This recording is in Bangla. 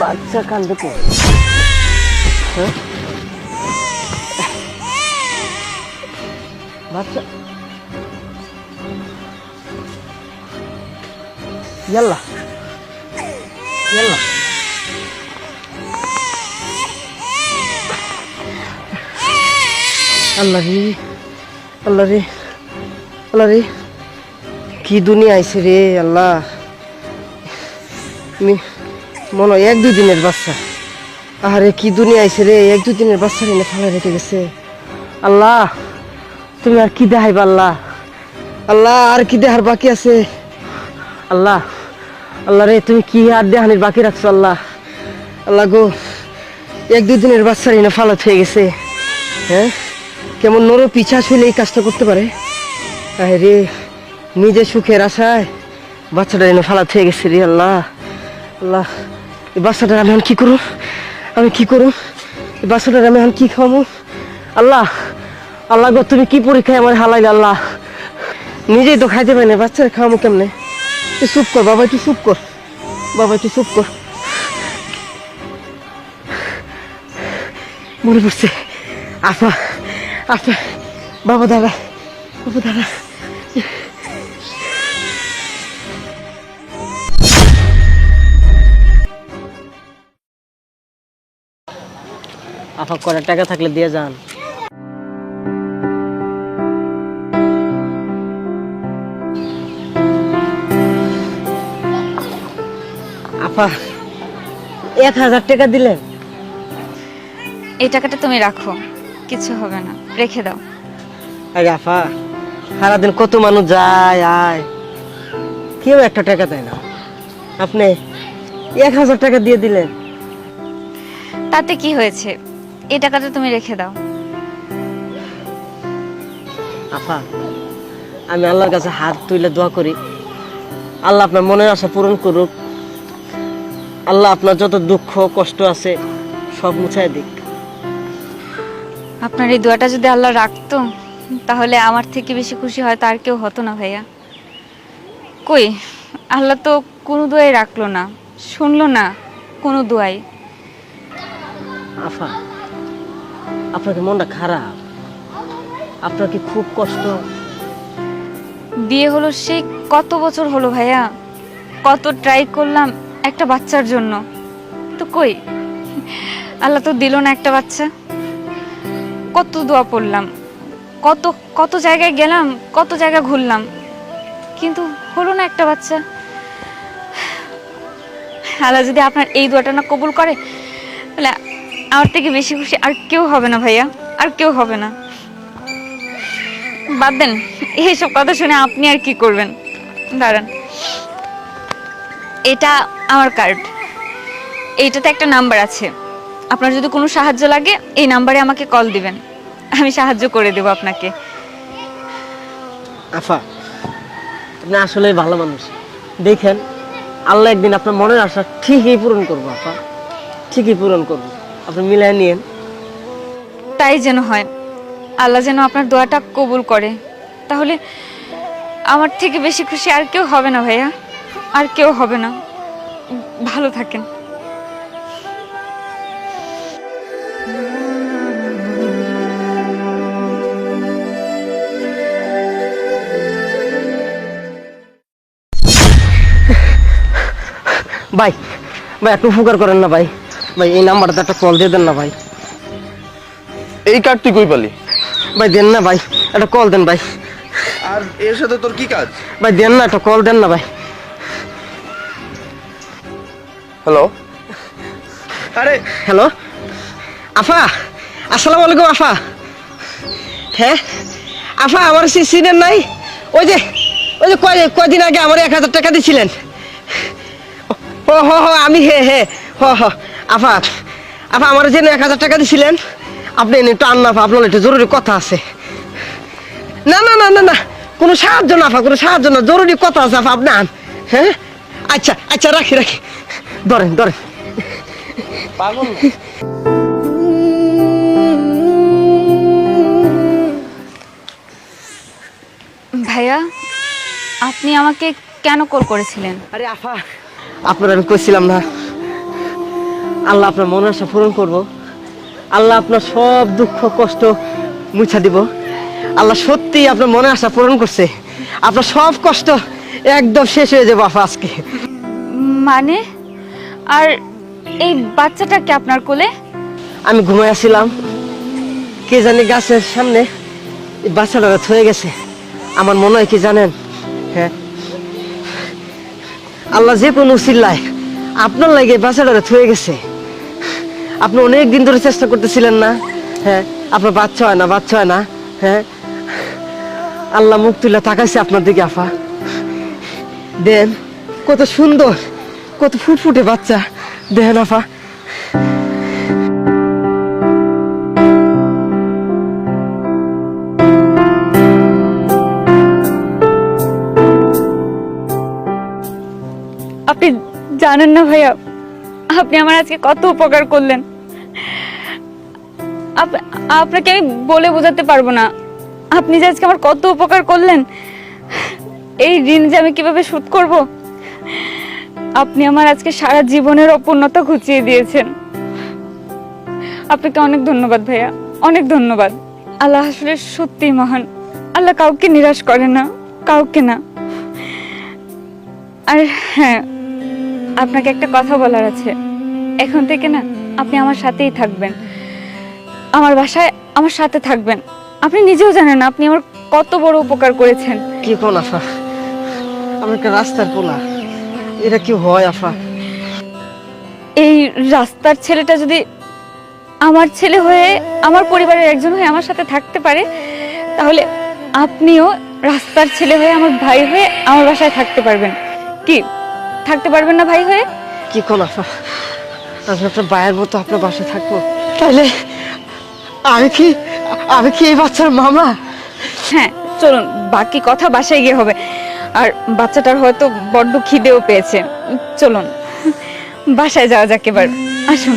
বাচ্চা কান্দে তো বাচ্চা يلا يلا আল্লাহ রে আল্লাহ রে আল্লাহ রে কি দুনিয়া আইছে রে আল্লাহ মনে হয় 1-2 দিনের বাচ্চা আরে কি দুনিয়া আইছে রে 1-2 দিনের বাচ্চা রে ফেলে রেখে গেছে আল্লাহ তুমি আর কি দেখাইবা আল্লাহ আল্লাহ আর কি দেখার বাকি আছে আল্লাহ আল্লাহ রে তুমি কি আর দেখানির বাকি রাখছো আল্লাহ আল্লাহ গো 1-2 দিনের বাচ্চা রে ফালা হয়ে গেছে হ্যাঁ কেমন নর পিছা ছুলে এই কাজটা করতে পারে রে নিজে সুখের আশায় বাচ্চাটা এনে ফালা হয়ে গেছে রে আল্লাহ আল্লাহ এই বাচ্চাটার আমি এখন কি করু এই বাচ্চাটার আমি এখন কি খাওয়াবো আল্লাহ আল্লাহ গো তুমি কি পরীক্ষায় আমার হালাইলে আল্লাহ নিজেই তো খাইতে পারি না বাচ্চারা খাওয়াবো কেমনে তুই চুপ কর বাবা একটু চুপ কর বাবা একটু চুপ কর মনে পড়ছে আফা আফা বাবা দাদা আফা কয়টা টাকা থাকলে দিয়ে যান আফা 1000 টাকা দিলেন এই টাকাটা তুমি রাখো কিছু হবে না রেখে দাও আরে আফা সারাদিন কত মানুষ যায় আয় কেউ একটা টাকা দেয় না আপনি 1000 টাকা দিয়ে দিলেন তাতে কি হয়েছে এই টাকাটা তুমি রেখে দাও আফা আমি আল্লাহর কাছে হাত তুলে দোয়া করি আল্লাহ আপনার মনের আশা পূরণ করুক আল্লাহ আপনার যত দুঃখ কষ্ট আছে সব মুছায় দিক আপনার এই দোয়াটা যদি আল্লাহ রাখতো তাহলে আমার থেকে বেশি খুশি হয়তো আর কেউ হতো না ভাইয়া কই আল্লাহ তো কোনো দোয়াই রাখলো না শুনলো না কোনো দোয়াই আফা আপনার কি মনটা খারাপ আপনার কি খুব কষ্ট বিয়ে হলো সেই কত বছর হলো ভাইয়া কত ট্রাই করলাম একটা বাচ্চার জন্য তো কই আল্লাহ তো দিল না একটা বাচ্চা কত দোয়া পড়লাম কত কত জায়গায় গেলাম কত জায়গা ঘুরলাম কিন্তু হলো না একটা বাচ্চা আল্লাহ যদি আপনার এই দোয়াটা না কবুল করে তাহলে আমার থেকে বেশি খুশি আর কেউ হবে না ভাইয়া আর কেউ হবে না বাদ দেন এইসব কথা শুনে আপনি আর কি করবেন দাঁড়ান এটা আমার কার্ড এইটাতে একটা নাম্বার আছে আপনার যদি কোনো সাহায্য লাগে এই নাম্বারে আমাকে কল দিবেন আমি সাহায্য করে দেব আপনাকে আফা আপনি আসলে ভালো মানুষ দেখেন আল্লাহ একদিন আপনার মনের আশা ঠিকই পূরণ করবো আফা ঠিকই পূরণ করবো আপনি মিলাই নিয়েন তাই যেন হয় আল্লাহ যেন আপনার দোয়াটা কবুল করে তাহলে আমার থেকে বেশি খুশি আর কেউ হবে না ভাইয়া আর কেউ হবে না ভালো থাকেন ভাই ভাই একটু উপকার করেন না ভাই ভাই এই নাম্বারটা একটা কল দিয়ে দেন না ভাই এই কার্ড তুই কই পালি ভাই দেন না ভাই একটা কল দেন ভাই আর এর সাথে তোর কি কাজ ভাই দেন না একটা কল দেন না ভাই হ্যালো আরে হ্যালো আফা আসসালামু আলাইকুম আফা হ্যাঁ আফা আমার সিনেন নাই ওই যে কয়দিন আগে আমার 1000 টাকা দিয়েছিলেন ও আমি আফা আমার যে 1000 টাকা দিয়েছিলেন আপনি একটু আন না আপনার একটু জরুরি কথা আছে না না না না না কোনো সাহায্য না কোনো সাহায্য না জরুরি কথা আছে আপনি আন হ্যাঁ আচ্ছা আচ্ছা রাখি ধরেন পাগল ভাইয়া আপনি আমাকে কেন কল করেছিলেন? আরে আফা, আপনার আমি কইছিলাম না আল্লাহ আপনার মনের আশা পূরণ করব। আল্লাহ আপনার সব দুঃখ কষ্ট মুছা দিব। আল্লাহ সত্যি আপনার মনের আশা পূরণ করছে। আপনার সব কষ্ট একদম শেষ হয়ে যাবে আফা আজকে। মানে? আর এই বাচ্চাটা কি আপনার কোলে? আমি ঘুমায় আসছিলাম, কে জানি গাছের সামনে এই বাচ্চাটা থয়ে গেছে। আমার মনে হয় কি জানেন, হ্যাঁ, আল্লাহ যে কোনো উসিলায় আপনার লাগে বাচ্চাটা থয়ে গেছে। আপনি অনেক দিন ধরে চেষ্টা করতেছিলেন না, হ্যাঁ, আপনার বাচ্চা হয় না, বাচ্চা হয় না, হ্যাঁ, আল্লাহ মুখ তুলে তাকাইছে আপনার দিকে আফা। দেন কত সুন্দর, কত ফুটফুটে বাচ্চা, দেন আফা। আপনি জানেন না ভাইয়া, আপনি আমার আজকে কত উপকার করলেন। আপনাকে আমি বলে বোঝাতে পারবো না আপনি যে আজকে আমার কত উপকার করলেন। এই ঋণ যে আমি কিভাবে শোধ করব। আপনি আমার আজকে সারা জীবনের অপূর্ণতা ঘুচিয়ে দিয়েছেন। আপনাকে অনেক ধন্যবাদ ভাইয়া, অনেক ধন্যবাদ। আল্লাহ আসলে সত্যিই মহান। আল্লাহ কাউকে নিরাশ করে না, কাউকে না। আর হ্যাঁ, আপনাকে একটা কথা বলার আছে। এখন থেকে না আপনি আমার সাথেই থাকবেন, আমার বাসায় আমার সাথে থাকবেন। আপনি নিজেও জানেন না আপনি আমার কত বড় উপকার করেছেন। কি কোন আফা, আমার একটা রাস্তার পোলা, এটা কি হয় আফা? এই রাস্তার ছেলেটা যদি আমার ছেলে হয়ে, আমার পরিবারের একজন হয়ে আমার সাথে থাকতে পারে, তাহলে আপনিও রাস্তার ছেলে হয়ে, আমার ভাই হয়ে আমার বাসায় থাকতে পারবেন। কি থাকতে পারবেন না ভাই হয়ে? কি কোন আফা, আমি আপনার ভাইয়ের মতো আপনার বাসায় থাকবো? তাহলে আমি কি এই বাচ্চার মামা? হ্যাঁ, চলুন, বাকি কথা বাসায় গিয়ে হবে। আর বাচ্চাটার হয়তো বড্ড খিদেও পেয়েছে। চলুন বাসায় যাওয়া যাক এবার, আসুন।